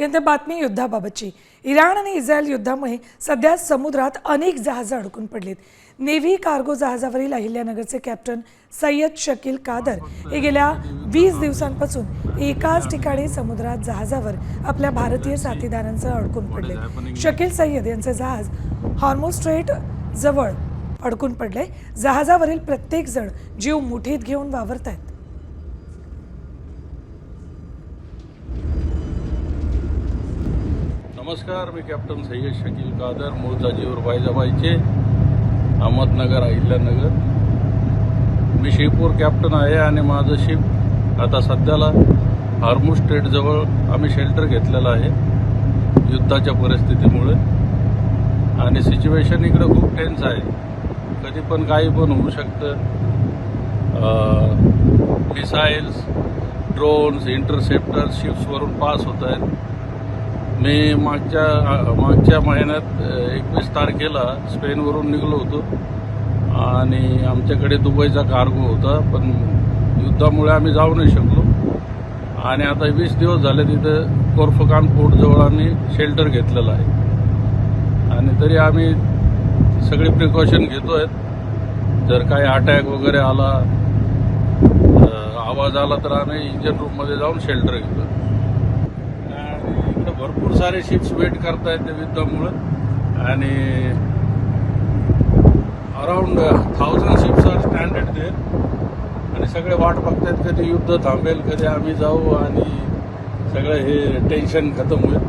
यानंतर बातमी युद्धाबाबतची। इराण आणि इस्रायल युद्धामुळे सध्या समुद्रात अनेक जहाजं अडकून पडलीत। नेव्ही कार्गो जहाजावरील अहिल्यानगरचे कॅप्टन सय्यद शकील कादर हे गेल्या 20 दिवसांपासून एकाच ठिकाणी समुद्रात जहाजावर आपल्या भारतीय साथीदारांसह अडकून पडले। शकील सय्यद यांचे जहाज हॉर्मुझ स्ट्रेट जवळ अडकून पडले। जहाजावरील प्रत्येक जण जीव मुठीत घेऊन वावरतायत। नमस्कार, मी कॅप्टन सय्यद शकील कादर, मूळचा जीवर बायजाबाईचे, अहमदनगर, अहिल्यानगर। मी शिपवर कॅप्टन आहे आणि माझं शिप आता सध्याला हॉर्मुझ स्ट्रेटजवळ आम्ही शेल्टर घेतलेलं आहे युद्धाच्या परिस्थितीमुळे। आणि सिच्युएशन इकडं खूप टेन्स आहे, कधी पण काही पण होऊ शकतं। मिसाईल्स, ड्रोन्स, इंटरसेप्टर्स शिप्सवरून पास होत आहेत। मी मागच्या महिन्यात 21 तारखेला स्पेनवरून निघलो होतो आणि आमच्याकडे दुबईचा कार्गो होता, पण युद्धामुळे आम्ही जाऊ नाही शकलो। आणि आता 20 दिवस झाले तिथं कोर्फकान पोर्टजवळ आम्ही शेल्टर घेतलेलं आहे। आणि तरी आम्ही सगळी प्रिकॉशन घेतो आहेत। जर काही अटॅक वगैरे आला, आवाज आला, तर आम्ही इंजिन रूममध्ये जाऊन शेल्टर घेतो। इकडे भरपूर सारे शिप्स वेट करतायत त्या युद्धामुळं आणि around 1000 ships are stranded there आणि सगळे वाट बघतायत कधी युद्ध थांबेल, कधी आम्ही जाऊ आणि सगळं हे टेन्शन खतम होईल।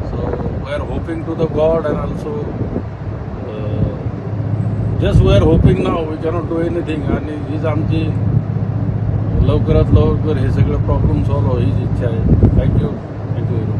So we are hoping to the God and also just we are hoping now, we cannot do anything. आणि हीच आमची लवकरात लवकर हे सगळं प्रॉब्लेम सॉल्व्ह हो हीच इच्छा आहे। Thank you very much.